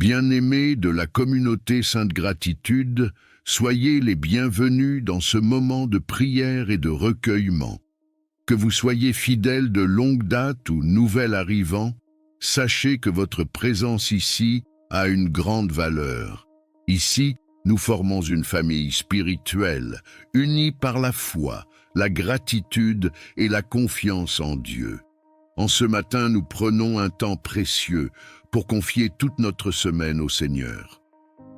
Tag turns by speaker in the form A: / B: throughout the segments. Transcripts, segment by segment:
A: Bien-aimés de la communauté Sainte Gratitude, soyez les bienvenus dans ce moment de prière et de recueillement. Que vous soyez fidèles de longue date ou nouvel arrivant, sachez que votre présence ici a une grande valeur. Ici, nous formons une famille spirituelle, unie par la foi, la gratitude et la confiance en Dieu. En ce matin, nous prenons un temps précieux pour confier toute notre semaine au Seigneur.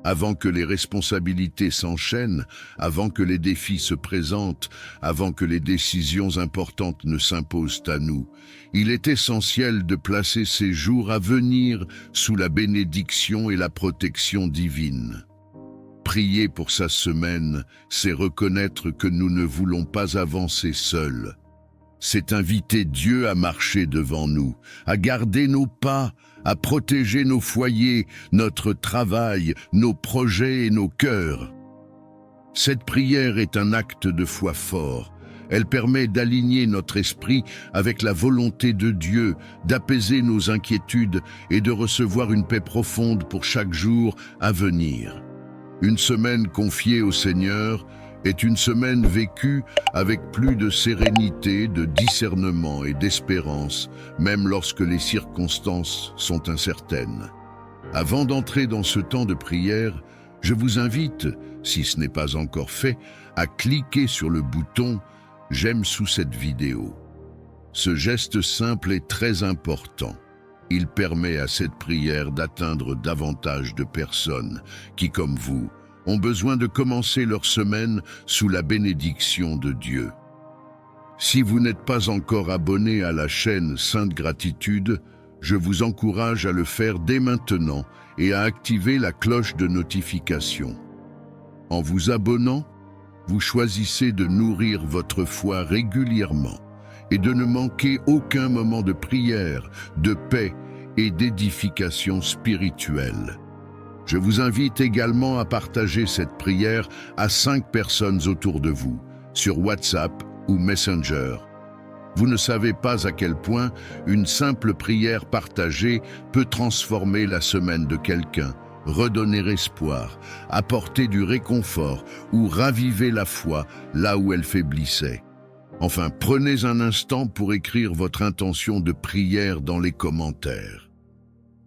A: Avant que les responsabilités s'enchaînent, avant que les défis se présentent, avant que les décisions importantes ne s'imposent à nous, il est essentiel de placer ces jours à venir sous la bénédiction et la protection divine. Prier pour sa semaine, c'est reconnaître que nous ne voulons pas avancer seuls. C'est inviter Dieu à marcher devant nous, à garder nos pas, à protéger nos foyers, notre travail, nos projets et nos cœurs. Cette prière est un acte de foi fort. Elle permet d'aligner notre esprit avec la volonté de Dieu, d'apaiser nos inquiétudes et de recevoir une paix profonde pour chaque jour à venir. Une semaine confiée au Seigneur est une semaine vécue avec plus de sérénité, de discernement et d'espérance, même lorsque les circonstances sont incertaines. Avant d'entrer dans ce temps de prière, je vous invite, si ce n'est pas encore fait, à cliquer sur le bouton « J'aime » sous cette vidéo. Ce geste simple est très important. Il permet à cette prière d'atteindre davantage de personnes qui, comme vous, ont besoin de commencer leur semaine sous la bénédiction de Dieu. Si vous n'êtes pas encore abonné à la chaîne Sainte Gratitude, je vous encourage à le faire dès maintenant et à activer la cloche de notification. En vous abonnant, vous choisissez de nourrir votre foi régulièrement et de ne manquer aucun moment de prière, de paix et d'édification spirituelle. Je vous invite également à partager cette prière à 5 personnes autour de vous, sur WhatsApp ou Messenger. Vous ne savez pas à quel point une simple prière partagée peut transformer la semaine de quelqu'un, redonner espoir, apporter du réconfort ou raviver la foi là où elle faiblissait. Enfin, prenez un instant pour écrire votre intention de prière dans les commentaires.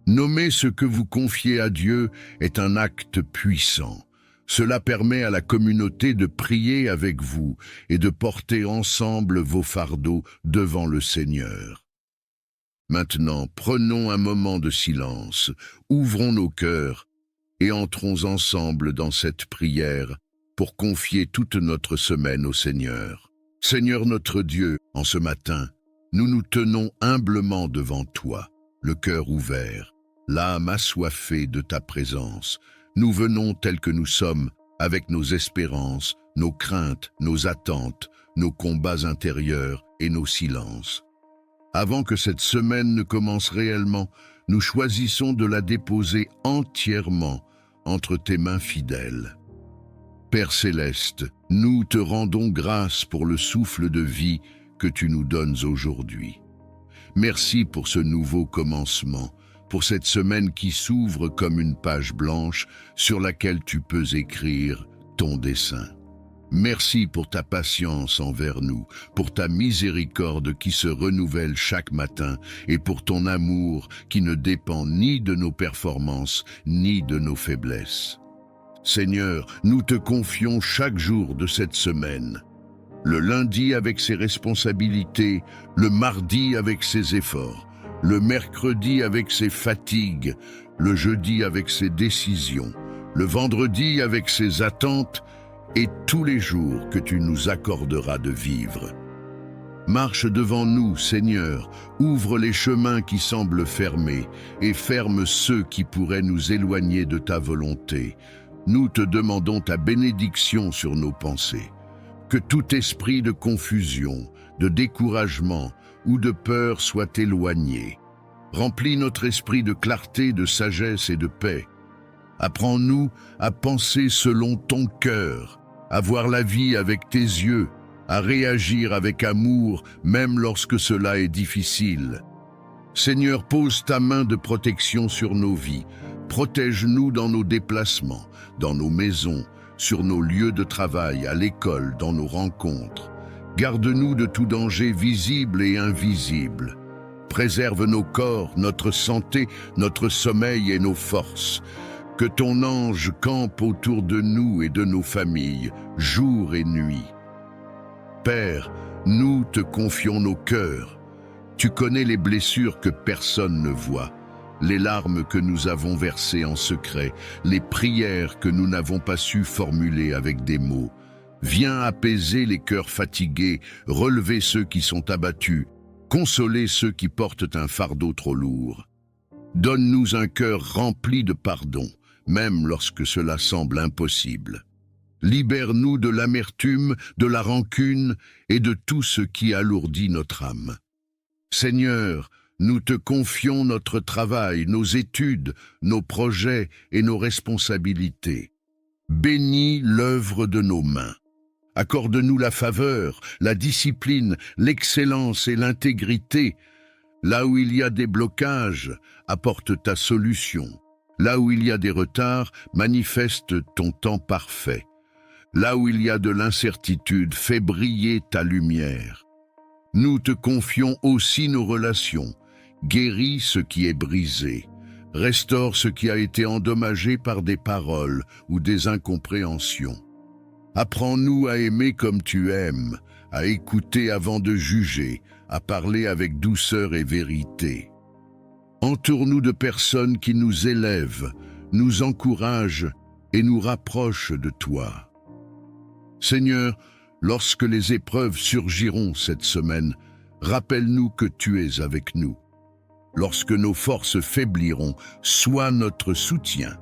A: Nommer ce que vous confiez à Dieu est un acte puissant. Cela permet à la communauté de prier avec vous et de porter ensemble vos fardeaux devant le Seigneur. Maintenant, prenons un moment de silence, ouvrons nos cœurs et entrons ensemble dans cette prière pour confier toute notre semaine au Seigneur. Seigneur notre Dieu, en ce matin, nous nous tenons humblement devant toi, le cœur ouvert, l'âme assoiffée de ta présence. Nous venons tels que nous sommes, avec nos espérances, nos craintes, nos attentes, nos combats intérieurs et nos silences. Avant que cette semaine ne commence réellement, nous choisissons de la déposer entièrement entre tes mains fidèles. Père céleste, nous te rendons grâce pour le souffle de vie que tu nous donnes aujourd'hui. Merci pour ce nouveau commencement, pour cette semaine qui s'ouvre comme une page blanche sur laquelle tu peux écrire ton dessein. Merci pour ta patience envers nous, pour ta miséricorde qui se renouvelle chaque matin et pour ton amour qui ne dépend ni de nos performances ni de nos faiblesses. Seigneur, nous te confions chaque jour de cette semaine. Le lundi avec ses responsabilités, le mardi avec ses efforts, le mercredi avec ses fatigues, le jeudi avec ses décisions, le vendredi avec ses attentes et tous les jours que tu nous accorderas de vivre. Marche devant nous, Seigneur, ouvre les chemins qui semblent fermés et ferme ceux qui pourraient nous éloigner de ta volonté. Nous te demandons ta bénédiction sur nos pensées. Que tout esprit de confusion, de découragement ou de peur soit éloigné. Remplis notre esprit de clarté, de sagesse et de paix. Apprends-nous à penser selon ton cœur, à voir la vie avec tes yeux, à réagir avec amour même lorsque cela est difficile. Seigneur, pose ta main de protection sur nos vies. Protège-nous dans nos déplacements, dans nos maisons, sur nos lieux de travail, à l'école, dans nos rencontres. Garde-nous de tout danger visible et invisible. Préserve nos corps, notre santé, notre sommeil et nos forces. Que ton ange campe autour de nous et de nos familles, jour et nuit. Père, nous te confions nos cœurs. Tu connais les blessures que personne ne voit, les larmes que nous avons versées en secret, les prières que nous n'avons pas su formuler avec des mots. Viens apaiser les cœurs fatigués, relever ceux qui sont abattus, consoler ceux qui portent un fardeau trop lourd. Donne-nous un cœur rempli de pardon, même lorsque cela semble impossible. Libère-nous de l'amertume, de la rancune et de tout ce qui alourdit notre âme. Seigneur, nous te confions notre travail, nos études, nos projets et nos responsabilités. Bénis l'œuvre de nos mains. Accorde-nous la faveur, la discipline, l'excellence et l'intégrité. Là où il y a des blocages, apporte ta solution. Là où il y a des retards, manifeste ton temps parfait. Là où il y a de l'incertitude, fais briller ta lumière. Nous te confions aussi nos relations. Guéris ce qui est brisé. Restaure ce qui a été endommagé par des paroles ou des incompréhensions. Apprends-nous à aimer comme tu aimes, à écouter avant de juger, à parler avec douceur et vérité. Entoure-nous de personnes qui nous élèvent, nous encouragent et nous rapprochent de toi. Seigneur, lorsque les épreuves surgiront cette semaine, rappelle-nous que tu es avec nous. Lorsque nos forces faibliront, sois notre soutien.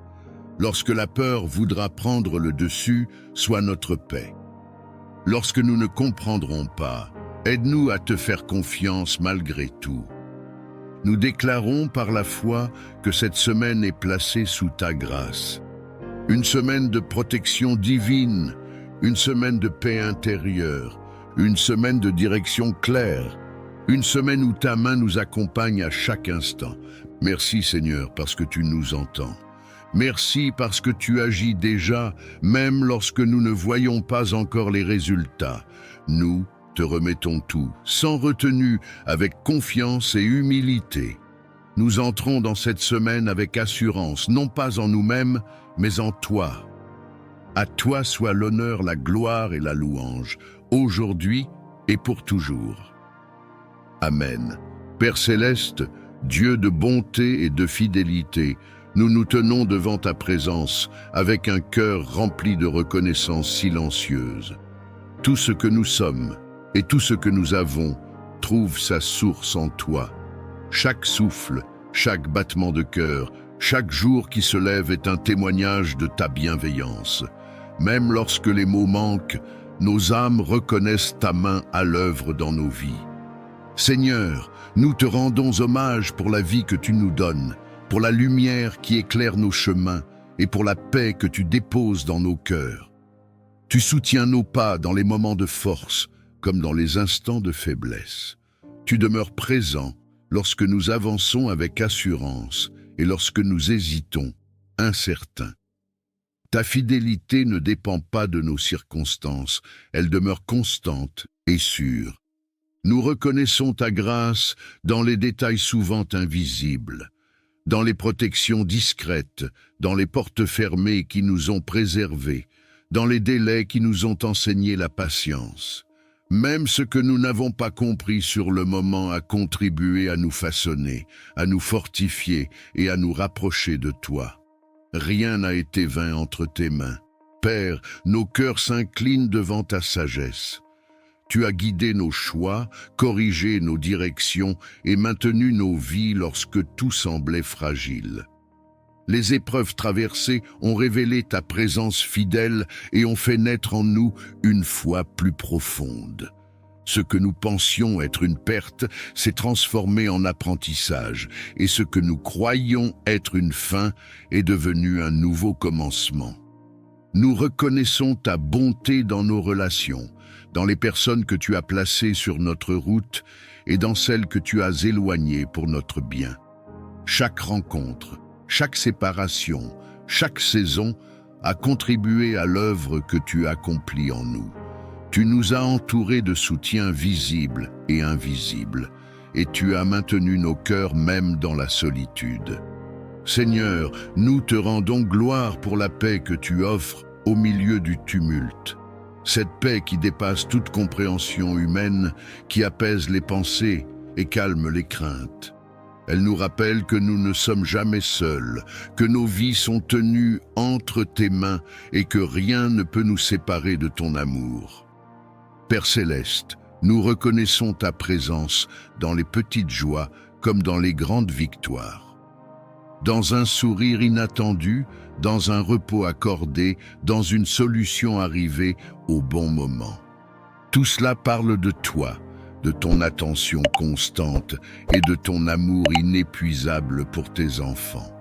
A: Lorsque la peur voudra prendre le dessus, sois notre paix. Lorsque nous ne comprendrons pas, aide-nous à te faire confiance malgré tout. Nous déclarons par la foi que cette semaine est placée sous ta grâce. Une semaine de protection divine, une semaine de paix intérieure, une semaine de direction claire, une semaine où ta main nous accompagne à chaque instant. Merci Seigneur parce que tu nous entends. Merci parce que tu agis déjà, même lorsque nous ne voyons pas encore les résultats. Nous te remettons tout, sans retenue, avec confiance et humilité. Nous entrons dans cette semaine avec assurance, non pas en nous-mêmes, mais en toi. À toi soit l'honneur, la gloire et la louange, aujourd'hui et pour toujours. Amen. Père céleste, Dieu de bonté et de fidélité, nous nous tenons devant ta présence avec un cœur rempli de reconnaissance silencieuse. Tout ce que nous sommes et tout ce que nous avons trouve sa source en toi. Chaque souffle, chaque battement de cœur, chaque jour qui se lève est un témoignage de ta bienveillance. Même lorsque les mots manquent, nos âmes reconnaissent ta main à l'œuvre dans nos vies. Seigneur, nous te rendons hommage pour la vie que tu nous donnes, pour la lumière qui éclaire nos chemins et pour la paix que tu déposes dans nos cœurs. Tu soutiens nos pas dans les moments de force comme dans les instants de faiblesse. Tu demeures présent lorsque nous avançons avec assurance et lorsque nous hésitons, incertains. Ta fidélité ne dépend pas de nos circonstances, elle demeure constante et sûre. Nous reconnaissons ta grâce dans les détails souvent invisibles, dans les protections discrètes, dans les portes fermées qui nous ont préservés, dans les délais qui nous ont enseigné la patience. Même ce que nous n'avons pas compris sur le moment a contribué à nous façonner, à nous fortifier et à nous rapprocher de toi. Rien n'a été vain entre tes mains. Père, nos cœurs s'inclinent devant ta sagesse. Tu as guidé nos choix, corrigé nos directions et maintenu nos vies lorsque tout semblait fragile. Les épreuves traversées ont révélé ta présence fidèle et ont fait naître en nous une foi plus profonde. Ce que nous pensions être une perte s'est transformé en apprentissage, et ce que nous croyions être une fin est devenu un nouveau commencement. Nous reconnaissons ta bonté dans nos relations, dans les personnes que tu as placées sur notre route et dans celles que tu as éloignées pour notre bien. Chaque rencontre, Chaque séparation, chaque saison a contribué à l'œuvre que tu accomplis en nous. Tu nous as entourés de soutien visible et invisible, et tu as maintenu nos cœurs même dans la solitude. Seigneur, nous te rendons gloire pour la paix que tu offres au milieu du tumulte. Cette paix qui dépasse toute compréhension humaine, qui apaise les pensées et calme les craintes. Elle nous rappelle que nous ne sommes jamais seuls, que nos vies sont tenues entre tes mains et que rien ne peut nous séparer de ton amour. Père céleste, nous reconnaissons ta présence dans les petites joies comme dans les grandes victoires. Dans un sourire inattendu, dans un repos accordé, dans une solution arrivée au bon moment. Tout cela parle de toi, de ton attention constante et de ton amour inépuisable pour tes enfants.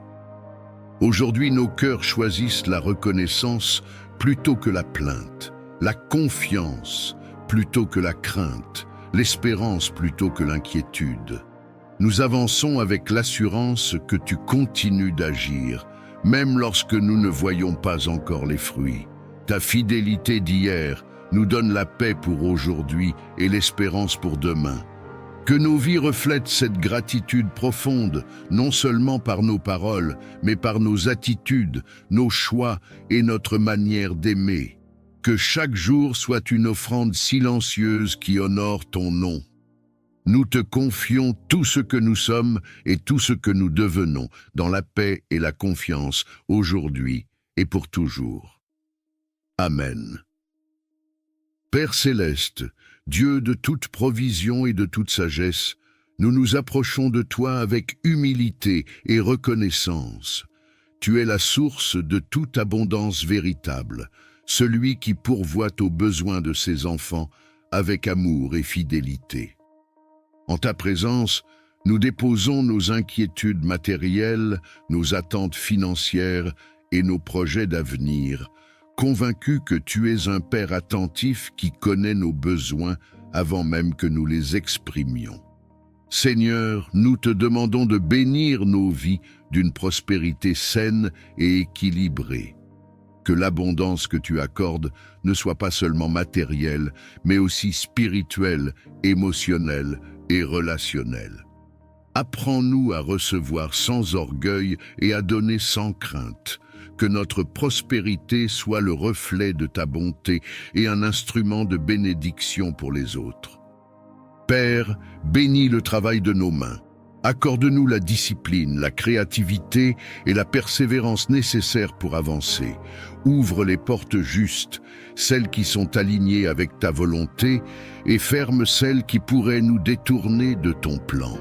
A: Aujourd'hui, nos cœurs choisissent la reconnaissance plutôt que la plainte, la confiance plutôt que la crainte, l'espérance plutôt que l'inquiétude. Nous avançons avec l'assurance que tu continues d'agir, même lorsque nous ne voyons pas encore les fruits. Ta fidélité d'hier nous donne la paix pour aujourd'hui et l'espérance pour demain. Que nos vies reflètent cette gratitude profonde, non seulement par nos paroles, mais par nos attitudes, nos choix et notre manière d'aimer. Que chaque jour soit une offrande silencieuse qui honore ton nom. Nous te confions tout ce que nous sommes et tout ce que nous devenons dans la paix et la confiance aujourd'hui et pour toujours. Amen. Père céleste, Dieu de toute provision et de toute sagesse, nous nous approchons de toi avec humilité et reconnaissance. Tu es la source de toute abondance véritable, celui qui pourvoit aux besoins de ses enfants avec amour et fidélité. En ta présence, nous déposons nos inquiétudes matérielles, nos attentes financières et nos projets d'avenir, convaincus que tu es un Père attentif qui connaît nos besoins avant même que nous les exprimions. Seigneur, nous te demandons de bénir nos vies d'une prospérité saine et équilibrée. Que l'abondance que tu accordes ne soit pas seulement matérielle, mais aussi spirituelle, émotionnelle et relationnelle. Apprends-nous à recevoir sans orgueil et à donner sans crainte. Que notre prospérité soit le reflet de ta bonté et un instrument de bénédiction pour les autres. Père, bénis le travail de nos mains. Accorde-nous la discipline, la créativité et la persévérance nécessaires pour avancer. Ouvre les portes justes, celles qui sont alignées avec ta volonté, et ferme celles qui pourraient nous détourner de ton plan.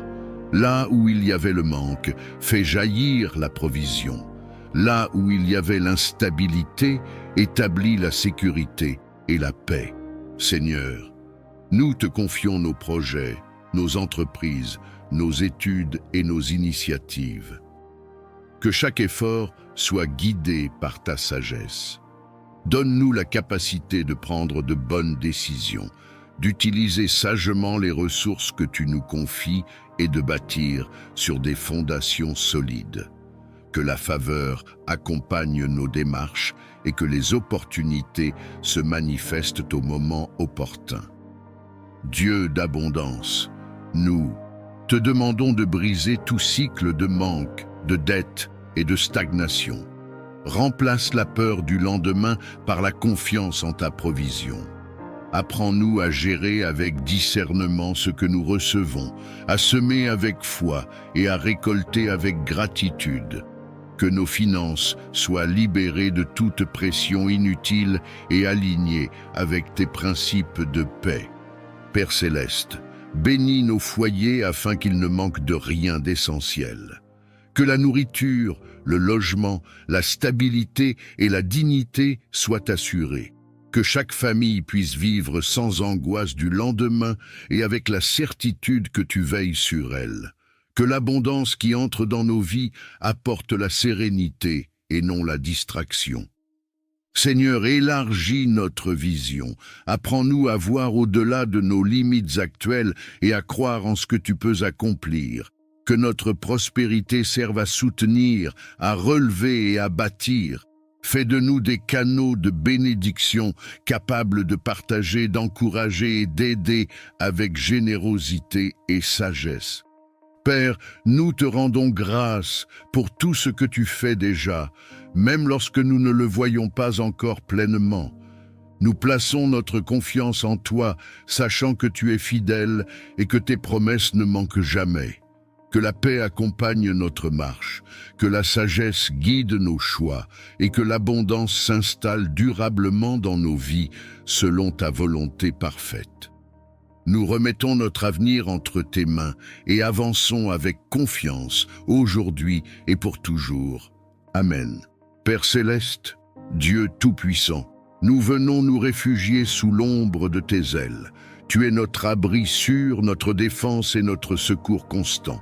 A: Là où il y avait le manque, fais jaillir la provision. Là où il y avait l'instabilité, établis la sécurité et la paix. Seigneur, nous te confions nos projets, nos entreprises, nos études et nos initiatives. Que chaque effort soit guidé par ta sagesse. Donne-nous la capacité de prendre de bonnes décisions, d'utiliser sagement les ressources que tu nous confies et de bâtir sur des fondations solides. Que la faveur accompagne nos démarches et que les opportunités se manifestent au moment opportun. Dieu d'abondance, nous te demandons de briser tout cycle de manque, de dette et de stagnation. Remplace la peur du lendemain par la confiance en ta provision. Apprends-nous à gérer avec discernement ce que nous recevons, à semer avec foi et à récolter avec gratitude. Que nos finances soient libérées de toute pression inutile et alignées avec tes principes de paix. Père céleste, bénis nos foyers afin qu'ils ne manquent de rien d'essentiel. Que la nourriture, le logement, la stabilité et la dignité soient assurées. Que chaque famille puisse vivre sans angoisse du lendemain et avec la certitude que tu veilles sur elle. Que l'abondance qui entre dans nos vies apporte la sérénité et non la distraction. Seigneur, élargis notre vision. Apprends-nous à voir au-delà de nos limites actuelles et à croire en ce que tu peux accomplir. Que notre prospérité serve à soutenir, à relever et à bâtir. Fais de nous des canaux de bénédiction, capables de partager, d'encourager et d'aider avec générosité et sagesse. Père, nous te rendons grâce pour tout ce que tu fais déjà, même lorsque nous ne le voyons pas encore pleinement. Nous plaçons notre confiance en toi, sachant que tu es fidèle et que tes promesses ne manquent jamais. Que la paix accompagne notre marche, que la sagesse guide nos choix et que l'abondance s'installe durablement dans nos vies selon ta volonté parfaite. Nous remettons notre avenir entre tes mains et avançons avec confiance aujourd'hui et pour toujours. Amen. Père céleste, Dieu tout-puissant, nous venons nous réfugier sous l'ombre de tes ailes. Tu es notre abri sûr, notre défense et notre secours constant.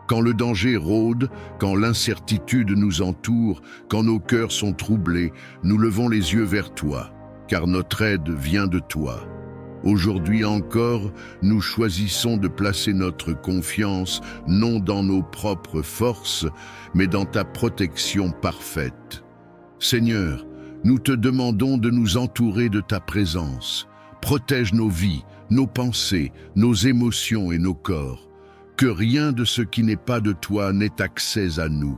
A: Quand le danger rôde, quand l'incertitude nous entoure, quand nos cœurs sont troublés, nous levons les yeux vers toi, car notre aide vient de toi. Aujourd'hui encore, nous choisissons de placer notre confiance non dans nos propres forces, mais dans ta protection parfaite. Seigneur, nous te demandons de nous entourer de ta présence. Protège nos vies, nos pensées, nos émotions et nos corps. Que rien de ce qui n'est pas de toi n'ait accès à nous.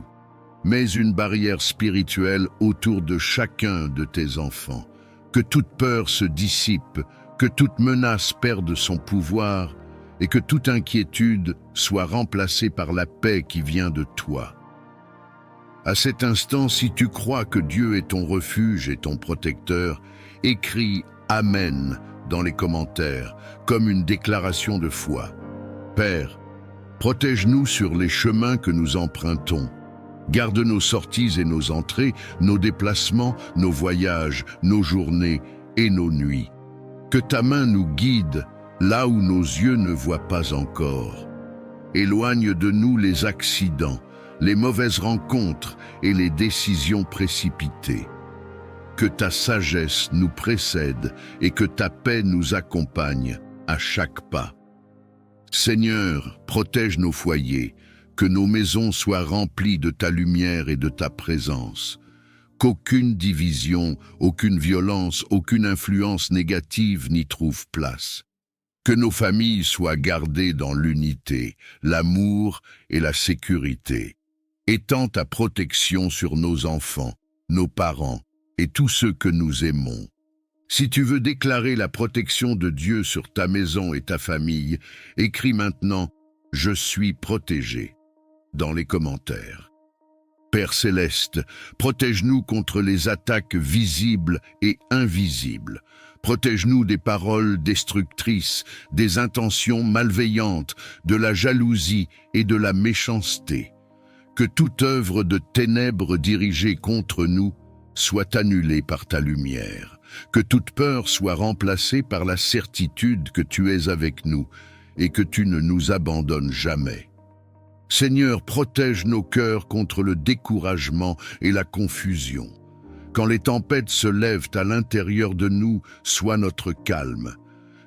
A: Mets une barrière spirituelle autour de chacun de tes enfants. Que toute peur se dissipe, que toute menace perde son pouvoir et que toute inquiétude soit remplacée par la paix qui vient de toi. À cet instant, si tu crois que Dieu est ton refuge et ton protecteur, écris « Amen » dans les commentaires, comme une déclaration de foi. Père, protège-nous sur les chemins que nous empruntons. Garde nos sorties et nos entrées, nos déplacements, nos voyages, nos journées et nos nuits. Que ta main nous guide là où nos yeux ne voient pas encore. Éloigne de nous les accidents, les mauvaises rencontres et les décisions précipitées. Que ta sagesse nous précède et que ta paix nous accompagne à chaque pas. Seigneur, protège nos foyers, que nos maisons soient remplies de ta lumière et de ta présence. Qu'aucune division, aucune violence, aucune influence négative n'y trouve place. Que nos familles soient gardées dans l'unité, l'amour et la sécurité. Étends ta protection sur nos enfants, nos parents et tous ceux que nous aimons. Si tu veux déclarer la protection de Dieu sur ta maison et ta famille, écris maintenant « Je suis protégé » dans les commentaires. Père céleste, protège-nous contre les attaques visibles et invisibles. Protège-nous des paroles destructrices, des intentions malveillantes, de la jalousie et de la méchanceté. Que toute œuvre de ténèbres dirigée contre nous soit annulée par ta lumière. Que toute peur soit remplacée par la certitude que tu es avec nous et que tu ne nous abandonnes jamais. Seigneur, protège nos cœurs contre le découragement et la confusion. Quand les tempêtes se lèvent à l'intérieur de nous, sois notre calme.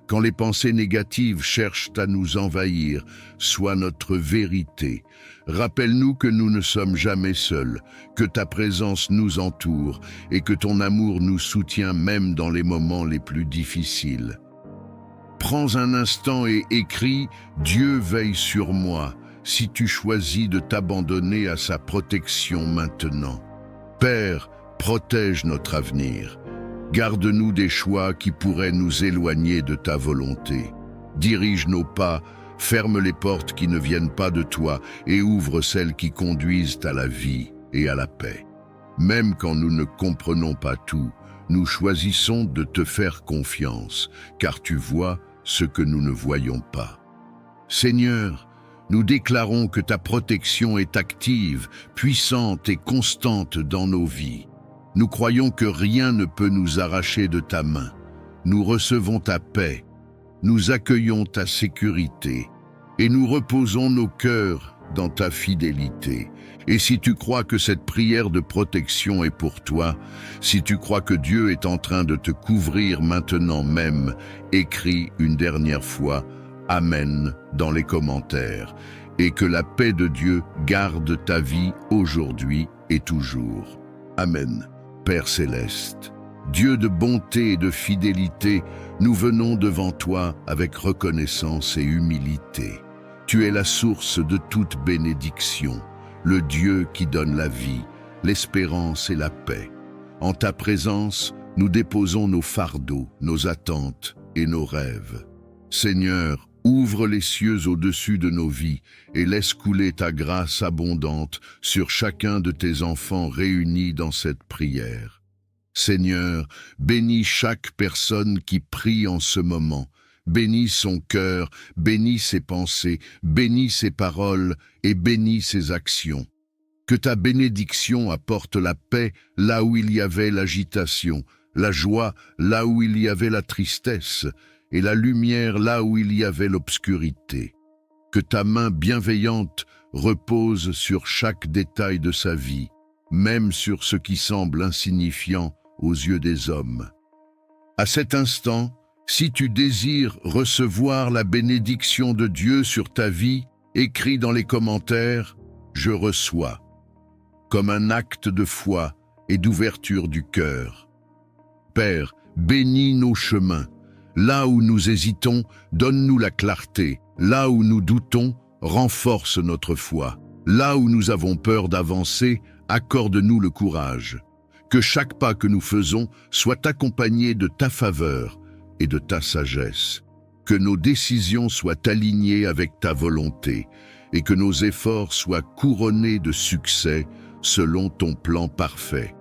A: Quand les pensées négatives cherchent à nous envahir, sois notre vérité. Rappelle-nous que nous ne sommes jamais seuls, que ta présence nous entoure et que ton amour nous soutient même dans les moments les plus difficiles. Prends un instant et écris « Dieu veille sur moi » si tu choisis de t'abandonner à sa protection maintenant. Père, protège notre avenir. Garde-nous des choix qui pourraient nous éloigner de ta volonté. Dirige nos pas, ferme les portes qui ne viennent pas de toi et ouvre celles qui conduisent à la vie et à la paix. Même quand nous ne comprenons pas tout, nous choisissons de te faire confiance, car tu vois ce que nous ne voyons pas. Seigneur, nous déclarons que ta protection est active, puissante et constante dans nos vies. Nous croyons que rien ne peut nous arracher de ta main. Nous recevons ta paix, nous accueillons ta sécurité et nous reposons nos cœurs dans ta fidélité. Et si tu crois que cette prière de protection est pour toi, si tu crois que Dieu est en train de te couvrir maintenant même, écris une dernière fois « Amen » dans les commentaires et que la paix de Dieu garde ta vie aujourd'hui et toujours. Amen. Père céleste, Dieu de bonté et de fidélité, nous venons devant toi avec reconnaissance et humilité. Tu es la source de toute bénédiction, le Dieu qui donne la vie, l'espérance et la paix. En ta présence, nous déposons nos fardeaux, nos attentes et nos rêves. Seigneur, ouvre les cieux au-dessus de nos vies et laisse couler ta grâce abondante sur chacun de tes enfants réunis dans cette prière. Seigneur, bénis chaque personne qui prie en ce moment. Bénis son cœur, bénis ses pensées, bénis ses paroles et bénis ses actions. Que ta bénédiction apporte la paix là où il y avait l'agitation, la joie là où il y avait la tristesse, et la lumière là où il y avait l'obscurité. Que ta main bienveillante repose sur chaque détail de sa vie, même sur ce qui semble insignifiant aux yeux des hommes. À cet instant, si tu désires recevoir la bénédiction de Dieu sur ta vie, écris dans les commentaires « Je reçois » comme un acte de foi et d'ouverture du cœur. Père, bénis nos chemins. Là où nous hésitons, donne-nous la clarté. Là où nous doutons, renforce notre foi. Là où nous avons peur d'avancer, accorde-nous le courage. Que chaque pas que nous faisons soit accompagné de ta faveur et de ta sagesse. Que nos décisions soient alignées avec ta volonté et que nos efforts soient couronnés de succès selon ton plan parfait.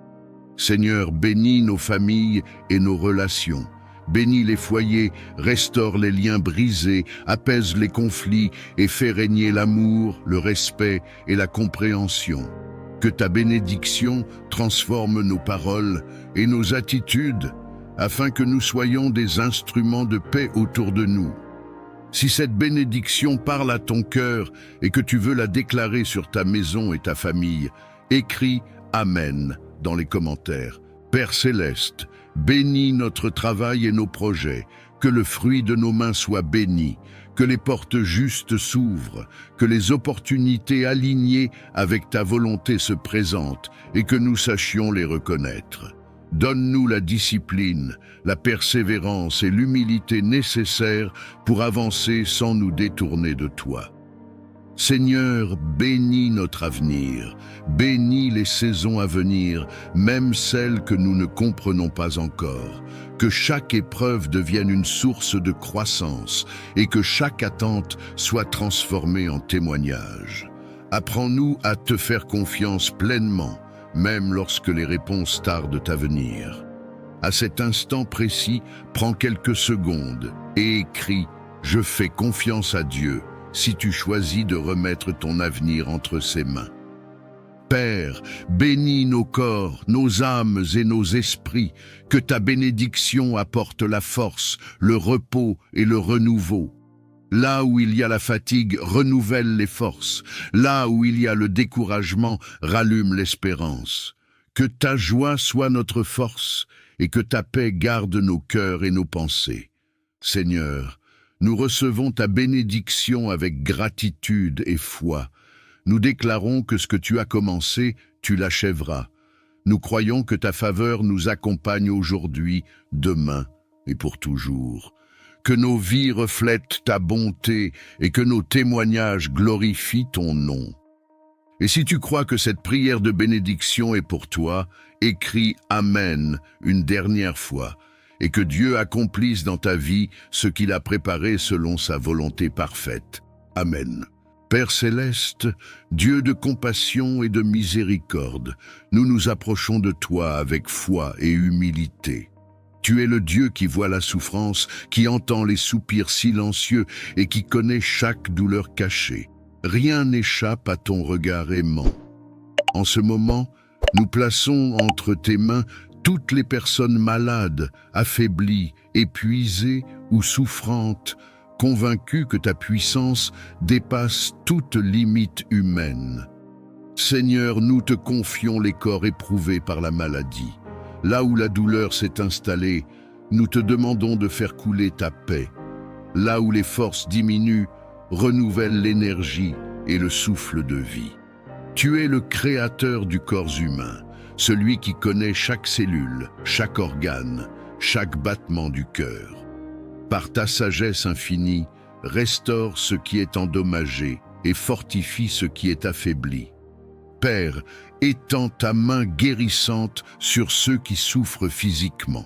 A: Seigneur, bénis nos familles et nos relations. Bénis les foyers, restaure les liens brisés, apaise les conflits et fais régner l'amour, le respect et la compréhension. Que ta bénédiction transforme nos paroles et nos attitudes afin que nous soyons des instruments de paix autour de nous. Si cette bénédiction parle à ton cœur et que tu veux la déclarer sur ta maison et ta famille, écris « Amen » dans les commentaires. Père céleste, bénis notre travail et nos projets, que le fruit de nos mains soit béni, que les portes justes s'ouvrent, que les opportunités alignées avec ta volonté se présentent et que nous sachions les reconnaître. Donne-nous la discipline, la persévérance et l'humilité nécessaires pour avancer sans nous détourner de toi. Seigneur, bénis notre avenir, bénis les saisons à venir, même celles que nous ne comprenons pas encore. Que chaque épreuve devienne une source de croissance et que chaque attente soit transformée en témoignage. Apprends-nous à te faire confiance pleinement, même lorsque les réponses tardent à venir. À cet instant précis, prends quelques secondes et écris « Je fais confiance à Dieu » si tu choisis de remettre ton avenir entre ses mains. Père, bénis nos corps, nos âmes et nos esprits, que ta bénédiction apporte la force, le repos et le renouveau. Là où il y a la fatigue, renouvelle les forces. Là où il y a le découragement, rallume l'espérance. Que ta joie soit notre force et que ta paix garde nos cœurs et nos pensées. Seigneur, nous recevons ta bénédiction avec gratitude et foi. Nous déclarons que ce que tu as commencé, tu l'achèveras. Nous croyons que ta faveur nous accompagne aujourd'hui, demain et pour toujours. Que nos vies reflètent ta bonté et que nos témoignages glorifient ton nom. Et si tu crois que cette prière de bénédiction est pour toi, écris « Amen » une dernière fois. Et que Dieu accomplisse dans ta vie ce qu'il a préparé selon sa volonté parfaite. Amen. Père céleste, Dieu de compassion et de miséricorde, nous nous approchons de toi avec foi et humilité. Tu es le Dieu qui voit la souffrance, qui entend les soupirs silencieux et qui connaît chaque douleur cachée. Rien n'échappe à ton regard aimant. En ce moment, nous plaçons entre tes mains toutes les personnes malades, affaiblies, épuisées ou souffrantes, convaincues que ta puissance dépasse toute limite humaine. Seigneur, nous te confions les corps éprouvés par la maladie. Là où la douleur s'est installée, nous te demandons de faire couler ta paix. Là où les forces diminuent, renouvelle l'énergie et le souffle de vie. Tu es le créateur du corps humain, celui qui connaît chaque cellule, chaque organe, chaque battement du cœur. Par ta sagesse infinie, restaure ce qui est endommagé et fortifie ce qui est affaibli. Père, étends ta main guérissante sur ceux qui souffrent physiquement.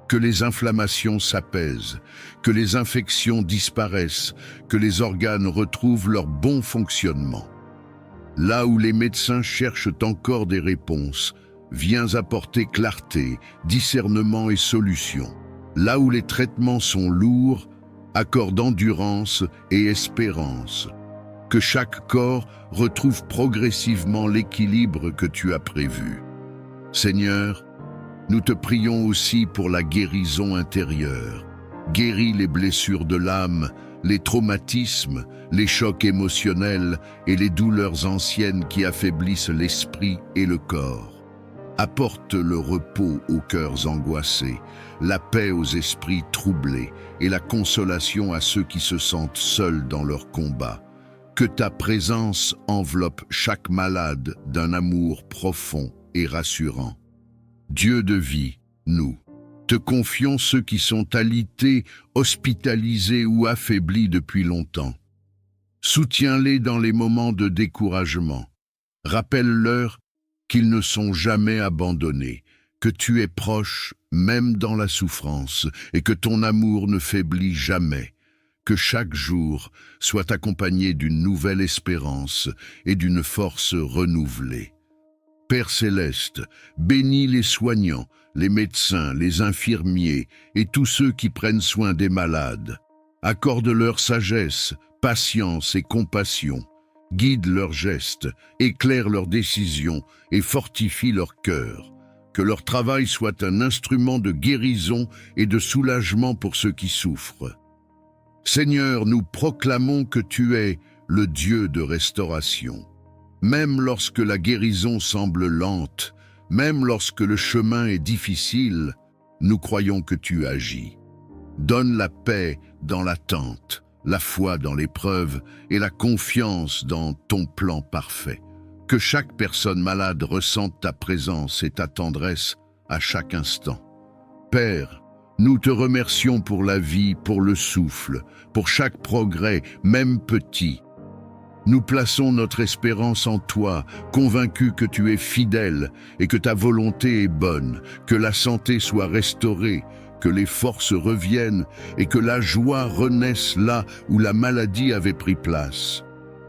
A: Que les inflammations s'apaisent, que les infections disparaissent, que les organes retrouvent leur bon fonctionnement. Là où les médecins cherchent encore des réponses, viens apporter clarté, discernement et solution. Là où les traitements sont lourds, accorde endurance et espérance. Que chaque corps retrouve progressivement l'équilibre que tu as prévu. Seigneur, nous te prions aussi pour la guérison intérieure. Guéris les blessures de l'âme, les traumatismes, les chocs émotionnels et les douleurs anciennes qui affaiblissent l'esprit et le corps. Apporte le repos aux cœurs angoissés, la paix aux esprits troublés et la consolation à ceux qui se sentent seuls dans leur combat. Que ta présence enveloppe chaque malade d'un amour profond et rassurant. Dieu de vie, nous te confions ceux qui sont alités, hospitalisés ou affaiblis depuis longtemps. Soutiens-les dans les moments de découragement. Rappelle-leur qu'ils ne sont jamais abandonnés, que tu es proche même dans la souffrance et que ton amour ne faiblit jamais. Que chaque jour soit accompagné d'une nouvelle espérance et d'une force renouvelée. Père céleste, bénis les soignants, les médecins, les infirmiers et tous ceux qui prennent soin des malades. Accorde-leur sagesse, patience et compassion. Guide leurs gestes, éclaire leurs décisions et fortifie leur cœur. Que leur travail soit un instrument de guérison et de soulagement pour ceux qui souffrent. Seigneur, nous proclamons que tu es le Dieu de restauration. Même lorsque la guérison semble lente, même lorsque le chemin est difficile, nous croyons que tu agis. Donne la paix dans l'attente, la foi dans l'épreuve et la confiance dans ton plan parfait. Que chaque personne malade ressente ta présence et ta tendresse à chaque instant. Père, nous te remercions pour la vie, pour le souffle, pour chaque progrès, même petit. Nous plaçons notre espérance en toi, convaincus que tu es fidèle et que ta volonté est bonne, que la santé soit restaurée, que les forces reviennent et que la joie renaisse là où la maladie avait pris place.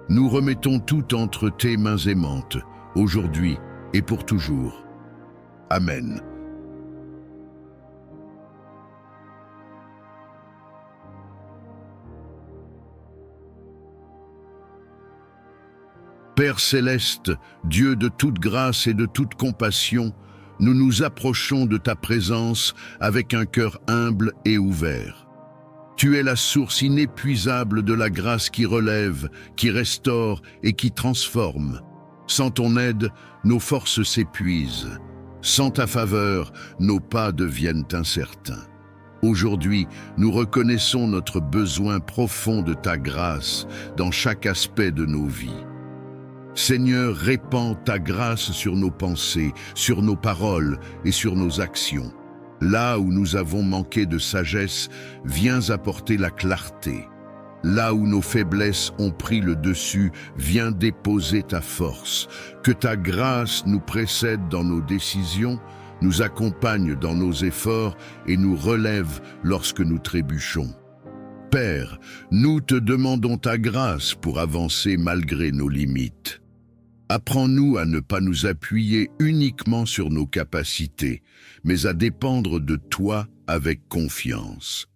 A: Nous remettons tout entre tes mains aimantes, aujourd'hui et pour toujours. Amen. Père céleste, Dieu de toute grâce et de toute compassion, nous nous approchons de ta présence avec un cœur humble et ouvert. Tu es la source inépuisable de la grâce qui relève, qui restaure et qui transforme. Sans ton aide, nos forces s'épuisent. Sans ta faveur, nos pas deviennent incertains. Aujourd'hui, nous reconnaissons notre besoin profond de ta grâce dans chaque aspect de nos vies. Seigneur, répands ta grâce sur nos pensées, sur nos paroles et sur nos actions. Là où nous avons manqué de sagesse, viens apporter la clarté. Là où nos faiblesses ont pris le dessus, viens déposer ta force. Que ta grâce nous précède dans nos décisions, nous accompagne dans nos efforts et nous relève lorsque nous trébuchons. Père, nous te demandons ta grâce pour avancer malgré nos limites. Apprends-nous à ne pas nous appuyer uniquement sur nos capacités, mais à dépendre de toi avec confiance.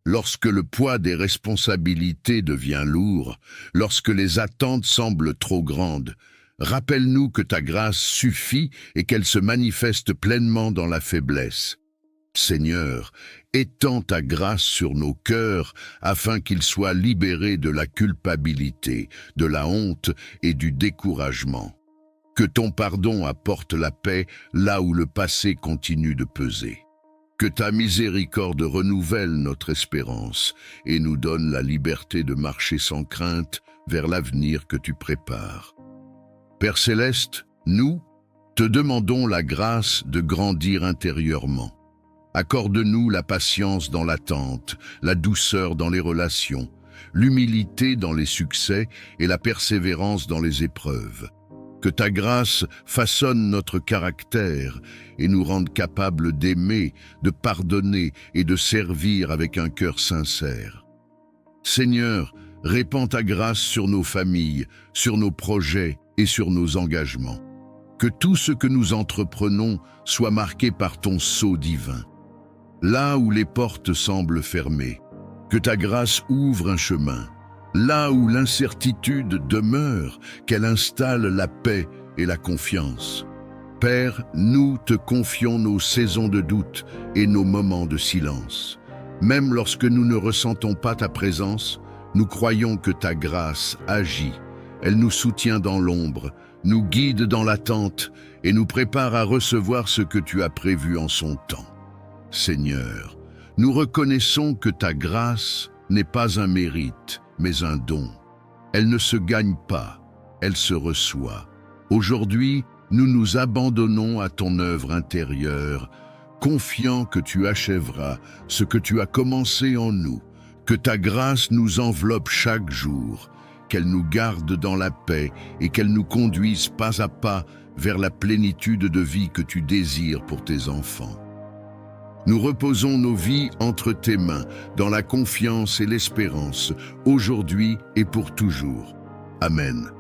A: Lorsque le poids des responsabilités devient lourd, lorsque les attentes semblent trop grandes, rappelle-nous que ta grâce suffit et qu'elle se manifeste pleinement dans la faiblesse. Seigneur, étends ta grâce sur nos cœurs afin qu'ils soient libérés de la culpabilité, de la honte et du découragement. Que ton pardon apporte la paix là où le passé continue de peser. Que ta miséricorde renouvelle notre espérance et nous donne la liberté de marcher sans crainte vers l'avenir que tu prépares. Père céleste, nous te demandons la grâce de grandir intérieurement. Accorde-nous la patience dans l'attente, la douceur dans les relations, l'humilité dans les succès et la persévérance dans les épreuves. Que ta grâce façonne notre caractère et nous rende capables d'aimer, de pardonner et de servir avec un cœur sincère. Seigneur, répands ta grâce sur nos familles, sur nos projets et sur nos engagements. Que tout ce que nous entreprenons soit marqué par ton sceau divin. Là où les portes semblent fermées, que ta grâce ouvre un chemin. Là où l'incertitude demeure, qu'elle installe la paix et la confiance. Père, nous te confions nos saisons de doute et nos moments de silence. Même lorsque nous ne ressentons pas ta présence, nous croyons que ta grâce agit. Elle nous soutient dans l'ombre, nous guide dans l'attente et nous prépare à recevoir ce que tu as prévu en son temps. Seigneur, nous reconnaissons que ta grâce n'est pas un mérite, mais un don. Elle ne se gagne pas, elle se reçoit. Aujourd'hui, nous nous abandonnons à ton œuvre intérieure, confiants que tu achèveras ce que tu as commencé en nous, que ta grâce nous enveloppe chaque jour, qu'elle nous garde dans la paix et qu'elle nous conduise pas à pas vers la plénitude de vie que tu désires pour tes enfants. Nous reposons nos vies entre tes mains, dans la confiance et l'espérance, aujourd'hui et pour toujours. Amen.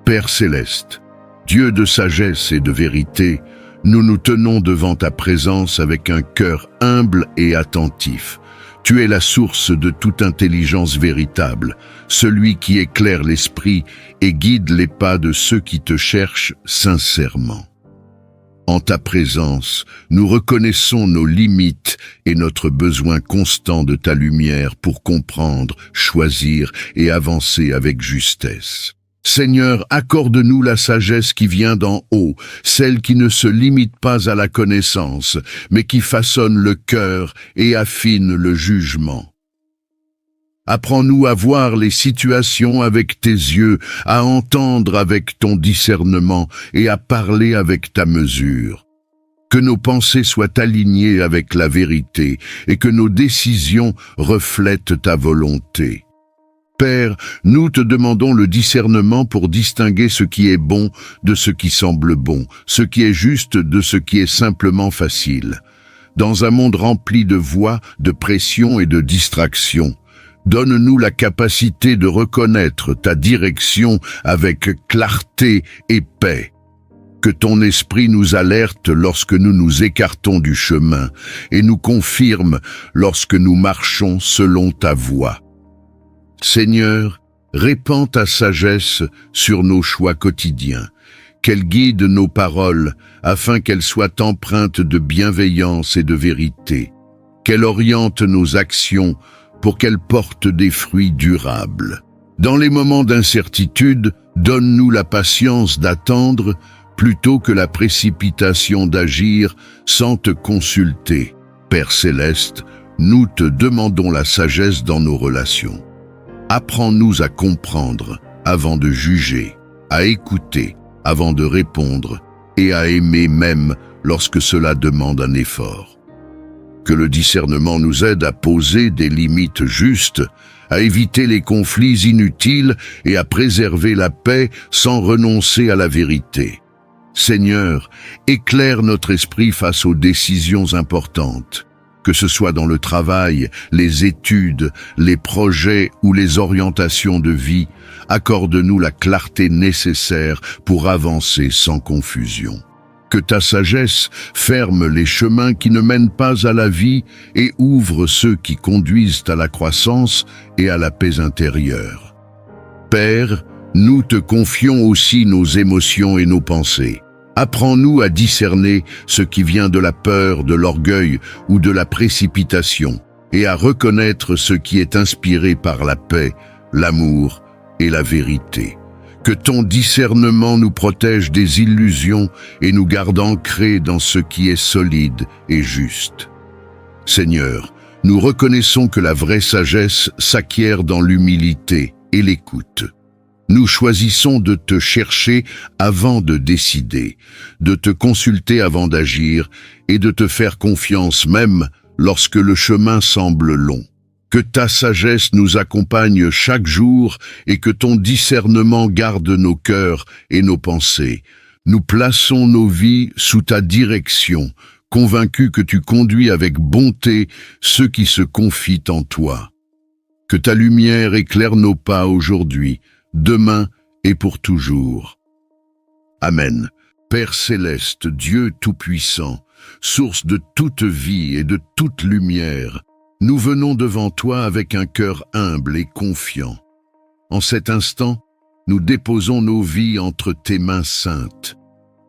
A: Père céleste, Dieu de sagesse et de vérité, nous nous tenons devant ta présence avec un cœur humble et attentif. Tu es la source de toute intelligence véritable, celui qui éclaire l'esprit et guide les pas de ceux qui te cherchent sincèrement. En ta présence, nous reconnaissons nos limites et notre besoin constant de ta lumière pour comprendre, choisir et avancer avec justesse. Seigneur, accorde-nous la sagesse qui vient d'en haut, celle qui ne se limite pas à la connaissance, mais qui façonne le cœur et affine le jugement. Apprends-nous à voir les situations avec tes yeux, à entendre avec ton discernement et à parler avec ta mesure. Que nos pensées soient alignées avec la vérité et que nos décisions reflètent ta volonté. Père, nous te demandons le discernement pour distinguer ce qui est bon de ce qui semble bon, ce qui est juste de ce qui est simplement facile. Dans un monde rempli de voix, de pression et de distractions, donne-nous la capacité de reconnaître ta direction avec clarté et paix. Que ton esprit nous alerte lorsque nous nous écartons du chemin et nous confirme lorsque nous marchons selon ta voie. Seigneur, répands ta sagesse sur nos choix quotidiens, qu'elle guide nos paroles afin qu'elles soient empreintes de bienveillance et de vérité, qu'elle oriente nos actions pour qu'elles portent des fruits durables. Dans les moments d'incertitude, donne-nous la patience d'attendre plutôt que la précipitation d'agir sans te consulter. Père céleste, nous te demandons la sagesse dans nos relations. Apprends-nous à comprendre avant de juger, à écouter avant de répondre et à aimer même lorsque cela demande un effort. Que le discernement nous aide à poser des limites justes, à éviter les conflits inutiles et à préserver la paix sans renoncer à la vérité. Seigneur, éclaire notre esprit face aux décisions importantes. Que ce soit dans le travail, les études, les projets ou les orientations de vie, accorde-nous la clarté nécessaire pour avancer sans confusion. Que ta sagesse ferme les chemins qui ne mènent pas à la vie et ouvre ceux qui conduisent à la croissance et à la paix intérieure. Père, nous te confions aussi nos émotions et nos pensées. Apprends-nous à discerner ce qui vient de la peur, de l'orgueil ou de la précipitation, et à reconnaître ce qui est inspiré par la paix, l'amour et la vérité. Que ton discernement nous protège des illusions et nous garde ancrés dans ce qui est solide et juste. Seigneur, nous reconnaissons que la vraie sagesse s'acquiert dans l'humilité et l'écoute. Nous choisissons de te chercher avant de décider, de te consulter avant d'agir et de te faire confiance même lorsque le chemin semble long. Que ta sagesse nous accompagne chaque jour et que ton discernement garde nos cœurs et nos pensées. Nous plaçons nos vies sous ta direction, convaincus que tu conduis avec bonté ceux qui se confient en toi. Que ta lumière éclaire nos pas aujourd'hui, demain et pour toujours. Amen. Père céleste, Dieu tout-puissant, source de toute vie et de toute lumière, nous venons devant toi avec un cœur humble et confiant. En cet instant, nous déposons nos vies entre tes mains saintes.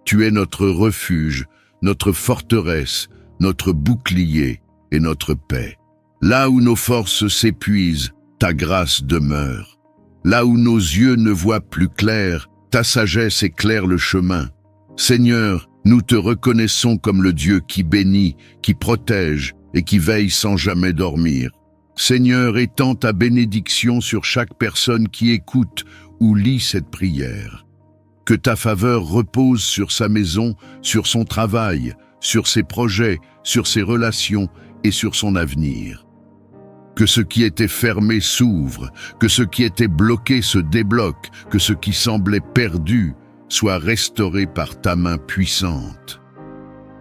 A: Tu es notre refuge, notre forteresse, notre bouclier et notre paix. Là où nos forces s'épuisent, ta grâce demeure. Là où nos yeux ne voient plus clair, ta sagesse éclaire le chemin. Seigneur, nous te reconnaissons comme le Dieu qui bénit, qui protège et qui veille sans jamais dormir. Seigneur, étends ta bénédiction sur chaque personne qui écoute ou lit cette prière. Que ta faveur repose sur sa maison, sur son travail, sur ses projets, sur ses relations et sur son avenir. Que ce qui était fermé s'ouvre, que ce qui était bloqué se débloque, que ce qui semblait perdu soit restauré par ta main puissante.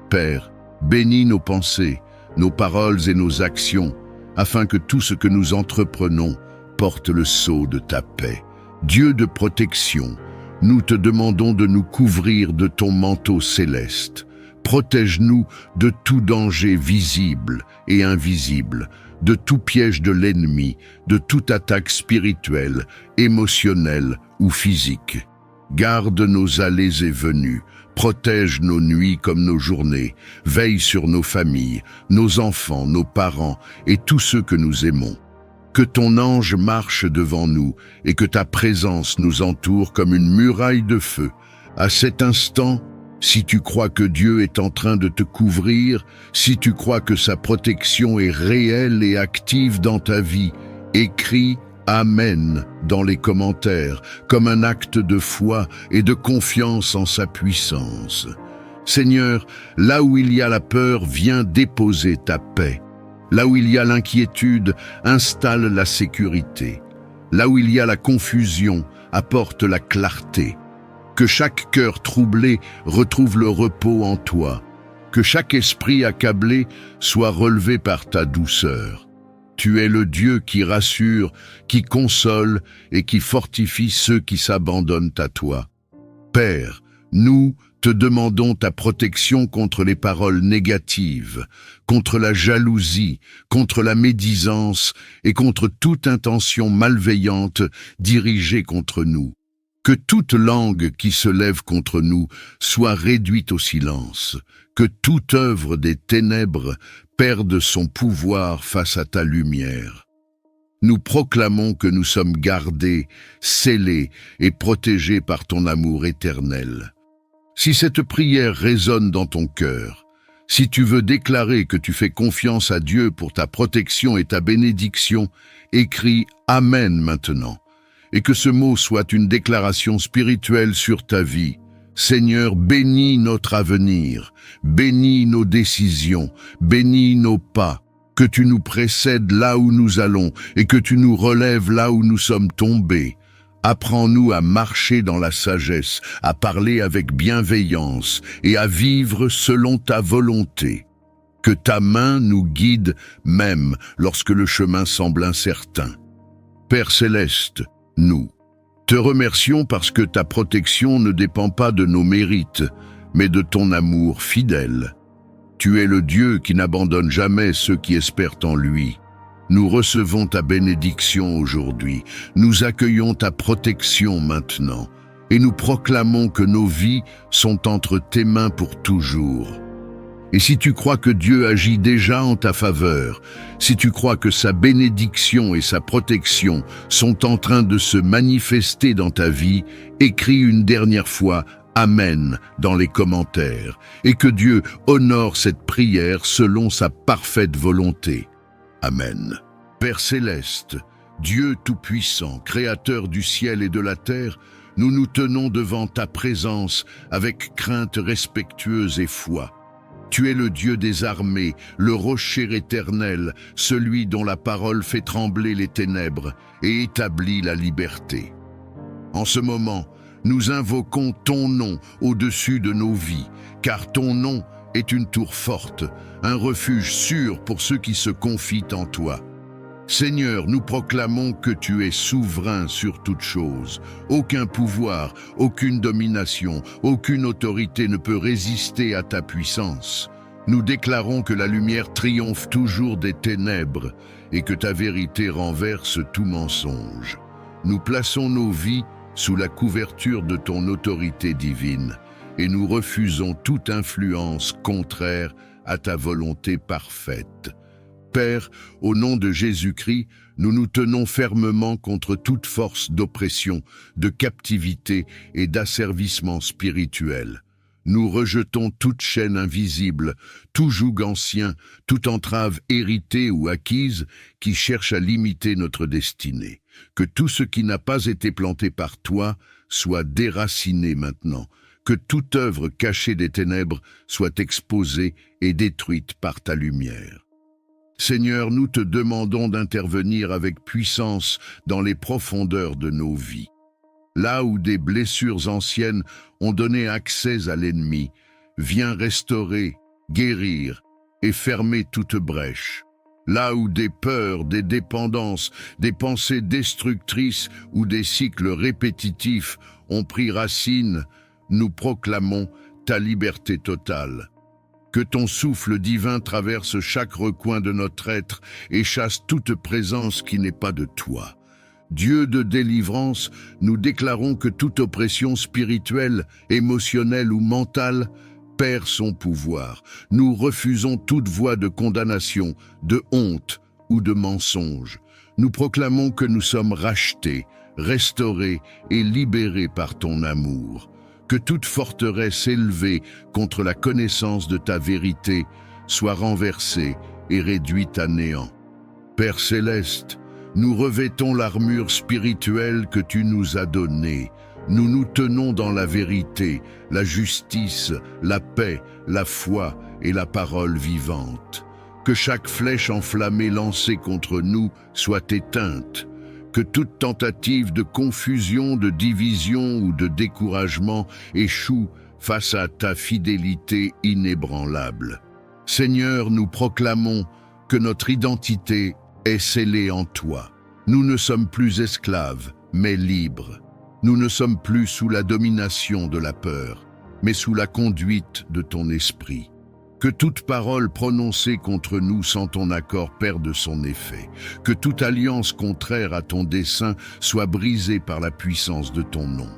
A: Père, bénis nos pensées, nos paroles et nos actions, afin que tout ce que nous entreprenons porte le sceau de ta paix. Dieu de protection, nous te demandons de nous couvrir de ton manteau céleste. Protège-nous de tout danger visible et invisible, de tout piège de l'ennemi, de toute attaque spirituelle, émotionnelle ou physique. Garde nos allées et venues, protège nos nuits comme nos journées, veille sur nos familles, nos enfants, nos parents et tous ceux que nous aimons. Que ton ange marche devant nous et que ta présence nous entoure comme une muraille de feu. À cet instant, si tu crois que Dieu est en train de te couvrir, si tu crois que sa protection est réelle et active dans ta vie, écris Amen dans les commentaires, comme un acte de foi et de confiance en sa puissance. Seigneur, là où il y a la peur, viens déposer ta paix. Là où il y a l'inquiétude, installe la sécurité. Là où il y a la confusion, apporte la clarté. Que chaque cœur troublé retrouve le repos en toi. Que chaque esprit accablé soit relevé par ta douceur. Tu es le Dieu qui rassure, qui console et qui fortifie ceux qui s'abandonnent à toi. Père, nous te demandons ta protection contre les paroles négatives, contre la jalousie, contre la médisance et contre toute intention malveillante dirigée contre nous. Que toute langue qui se lève contre nous soit réduite au silence, que toute œuvre des ténèbres perde son pouvoir face à ta lumière. Nous proclamons que nous sommes gardés, scellés et protégés par ton amour éternel. Si cette prière résonne dans ton cœur, si tu veux déclarer que tu fais confiance à Dieu pour ta protection et ta bénédiction, écris « Amen » maintenant, et que ce mot soit une déclaration spirituelle sur ta vie. Seigneur, bénis notre avenir, bénis nos décisions, bénis nos pas, que tu nous précèdes là où nous allons et que tu nous relèves là où nous sommes tombés. Apprends-nous à marcher dans la sagesse, à parler avec bienveillance et à vivre selon ta volonté. Que ta main nous guide même lorsque le chemin semble incertain. Père céleste, nous te remercions parce que ta protection ne dépend pas de nos mérites, mais de ton amour fidèle. Tu es le Dieu qui n'abandonne jamais ceux qui espèrent en lui. Nous recevons ta bénédiction aujourd'hui, nous accueillons ta protection maintenant, et nous proclamons que nos vies sont entre tes mains pour toujours. Et si tu crois que Dieu agit déjà en ta faveur, si tu crois que sa bénédiction et sa protection sont en train de se manifester dans ta vie, écris une dernière fois Amen dans les commentaires, et que Dieu honore cette prière selon sa parfaite volonté. Amen. Père céleste, Dieu tout-puissant, créateur du ciel et de la terre, nous nous tenons devant ta présence avec crainte respectueuse et foi. Tu es le Dieu des armées, le rocher éternel, celui dont la parole fait trembler les ténèbres et établit la liberté. En ce moment, nous invoquons ton nom au-dessus de nos vies, car ton nom est une tour forte, un refuge sûr pour ceux qui se confient en toi. Seigneur, nous proclamons que tu es souverain sur toute chose. Aucun pouvoir, aucune domination, aucune autorité ne peut résister à ta puissance. Nous déclarons que la lumière triomphe toujours des ténèbres et que ta vérité renverse tout mensonge. Nous plaçons nos vies sous la couverture de ton autorité divine et nous refusons toute influence contraire à ta volonté parfaite. Père, au nom de Jésus-Christ, nous nous tenons fermement contre toute force d'oppression, de captivité et d'asservissement spirituel. Nous rejetons toute chaîne invisible, tout joug ancien, toute entrave héritée ou acquise qui cherche à limiter notre destinée. Que tout ce qui n'a pas été planté par toi soit déraciné maintenant. Que toute œuvre cachée des ténèbres soit exposée et détruite par ta lumière. Seigneur, nous te demandons d'intervenir avec puissance dans les profondeurs de nos vies. Là où des blessures anciennes ont donné accès à l'ennemi, viens restaurer, guérir et fermer toute brèche. Là où des peurs, des dépendances, des pensées destructrices ou des cycles répétitifs ont pris racine, nous proclamons ta liberté totale. Que ton souffle divin traverse chaque recoin de notre être et chasse toute présence qui n'est pas de toi. Dieu de délivrance, nous déclarons que toute oppression spirituelle, émotionnelle ou mentale perd son pouvoir. Nous refusons toute voie de condamnation, de honte ou de mensonge. Nous proclamons que nous sommes rachetés, restaurés et libérés par ton amour. Que toute forteresse élevée contre la connaissance de ta vérité soit renversée et réduite à néant. Père céleste, nous revêtons l'armure spirituelle que tu nous as donnée. Nous nous tenons dans la vérité, la justice, la paix, la foi et la parole vivante. Que chaque flèche enflammée lancée contre nous soit éteinte. Que toute tentative de confusion, de division ou de découragement échoue face à ta fidélité inébranlable. Seigneur, nous proclamons que notre identité est scellée en toi. Nous ne sommes plus esclaves, mais libres. Nous ne sommes plus sous la domination de la peur, mais sous la conduite de ton esprit. Que toute parole prononcée contre nous sans ton accord perde son effet. Que toute alliance contraire à ton dessein soit brisée par la puissance de ton nom.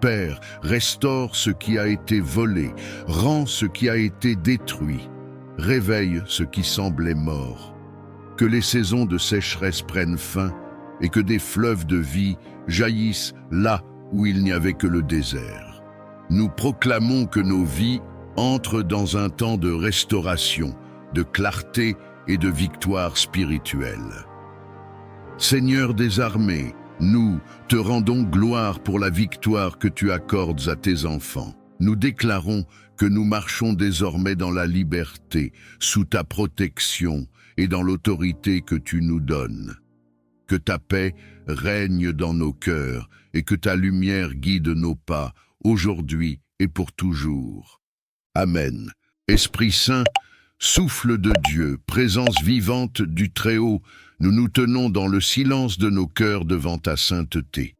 A: Père, restaure ce qui a été volé, rends ce qui a été détruit, réveille ce qui semblait mort. Que les saisons de sécheresse prennent fin et que des fleuves de vie jaillissent là où il n'y avait que le désert. Nous proclamons que nos vies entrent dans un temps de restauration, de clarté et de victoire spirituelle. Seigneur des armées, nous te rendons gloire pour la victoire que tu accordes à tes enfants. Nous déclarons que nous marchons désormais dans la liberté, sous ta protection et dans l'autorité que tu nous donnes. Que ta paix règne dans nos cœurs et que ta lumière guide nos pas, aujourd'hui et pour toujours. Amen. Esprit Saint, souffle de Dieu, présence vivante du Très-Haut, nous nous tenons dans le silence de nos cœurs devant ta sainteté.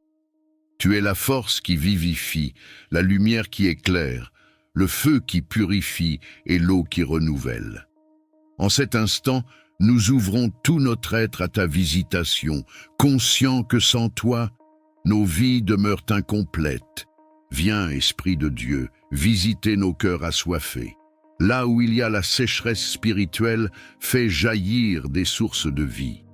A: Tu es la force qui vivifie, la lumière qui éclaire, le feu qui purifie et l'eau qui renouvelle. En cet instant, nous ouvrons tout notre être à ta visitation, conscients que sans toi, nos vies demeurent incomplètes. Viens, Esprit de Dieu, visiter nos cœurs assoiffés. Là où il y a la sécheresse spirituelle, fais jaillir des sources de vie.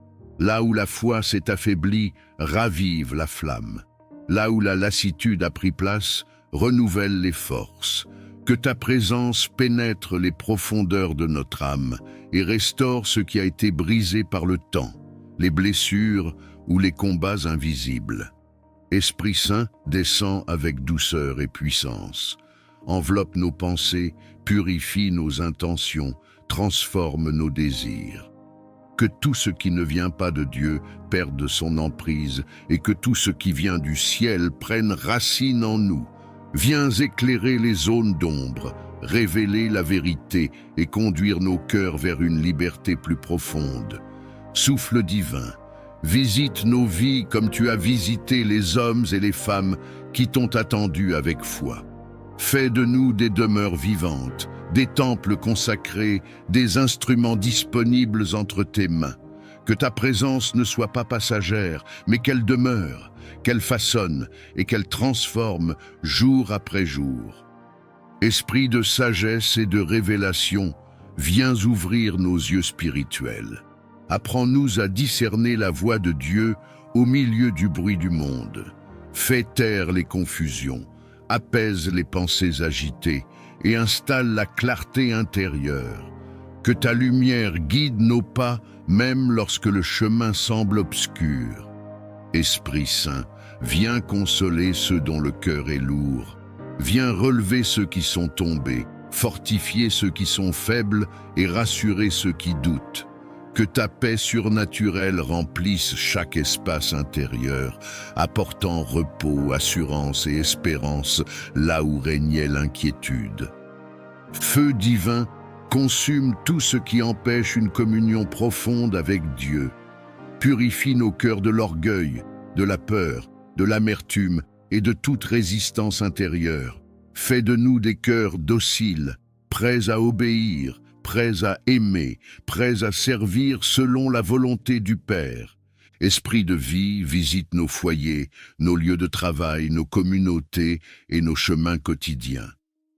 A: Là où la foi s'est affaiblie, ravive la flamme. Là où la lassitude a pris place, renouvelle les forces. Que ta présence pénètre les profondeurs de notre âme et restaure ce qui a été brisé par le temps, les blessures ou les combats invisibles. Esprit Saint, descend avec douceur et puissance. Enveloppe nos pensées, purifie nos intentions, transforme nos désirs. Que tout ce qui ne vient pas de Dieu perde son emprise et que tout ce qui vient du ciel prenne racine en nous. Viens éclairer les zones d'ombre, révéler la vérité et conduire nos cœurs vers une liberté plus profonde. Souffle divin, visite nos vies comme tu as visité les hommes et les femmes qui t'ont attendu avec foi. Fais de nous des demeures vivantes, des temples consacrés, des instruments disponibles entre tes mains. Que ta présence ne soit pas passagère, mais qu'elle demeure, qu'elle façonne et qu'elle transforme jour après jour. Esprit de sagesse et de révélation, viens ouvrir nos yeux spirituels. Apprends-nous à discerner la voix de Dieu au milieu du bruit du monde. Fais taire les confusions, apaise les pensées agitées et installe la clarté intérieure. Que ta lumière guide nos pas, même lorsque le chemin semble obscur. Esprit Saint, viens consoler ceux dont le cœur est lourd. Viens relever ceux qui sont tombés, fortifier ceux qui sont faibles et rassurer ceux qui doutent. Que ta paix surnaturelle remplisse chaque espace intérieur, apportant repos, assurance et espérance là où régnait l'inquiétude. Feu divin, consume tout ce qui empêche une communion profonde avec Dieu. Purifie nos cœurs de l'orgueil, de la peur, de l'amertume et de toute résistance intérieure. Fais de nous des cœurs dociles, prêts à obéir, prêts à aimer, prêts à servir selon la volonté du Père. Esprit de vie, visite nos foyers, nos lieux de travail, nos communautés et nos chemins quotidiens.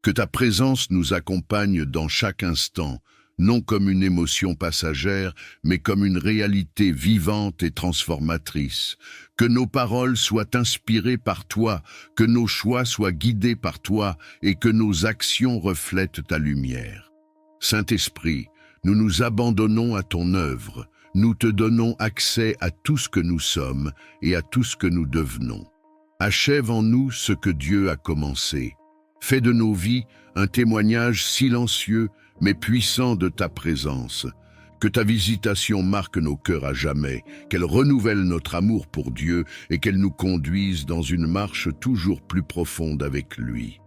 A: Que ta présence nous accompagne dans chaque instant, non comme une émotion passagère, mais comme une réalité vivante et transformatrice. Que nos paroles soient inspirées par toi, que nos choix soient guidés par toi et que nos actions reflètent ta lumière. Saint-Esprit, nous nous abandonnons à ton œuvre, nous te donnons accès à tout ce que nous sommes et à tout ce que nous devenons. Achève en nous ce que Dieu a commencé. Fais de nos vies un témoignage silencieux mais puissant de ta présence. Que ta visitation marque nos cœurs à jamais, qu'elle renouvelle notre amour pour Dieu et qu'elle nous conduise dans une marche toujours plus profonde avec lui.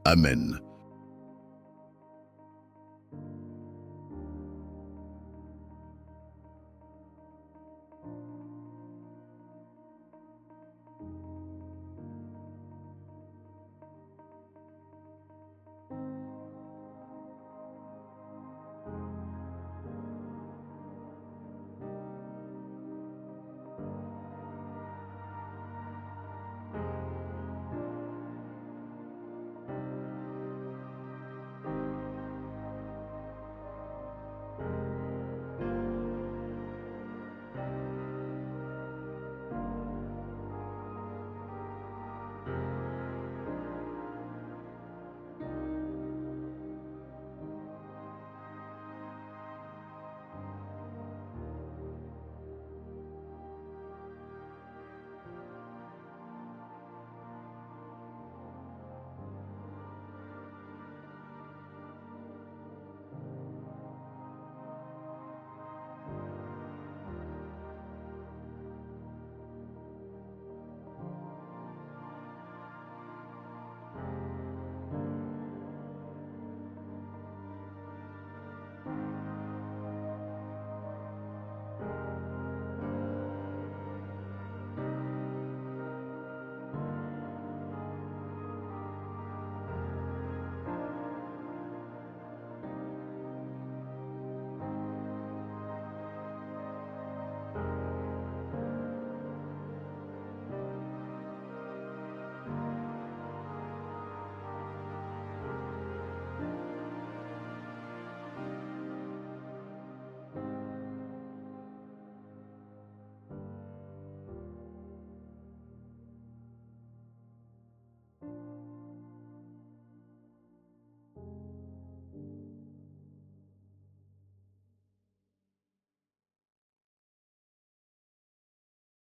A: Amen.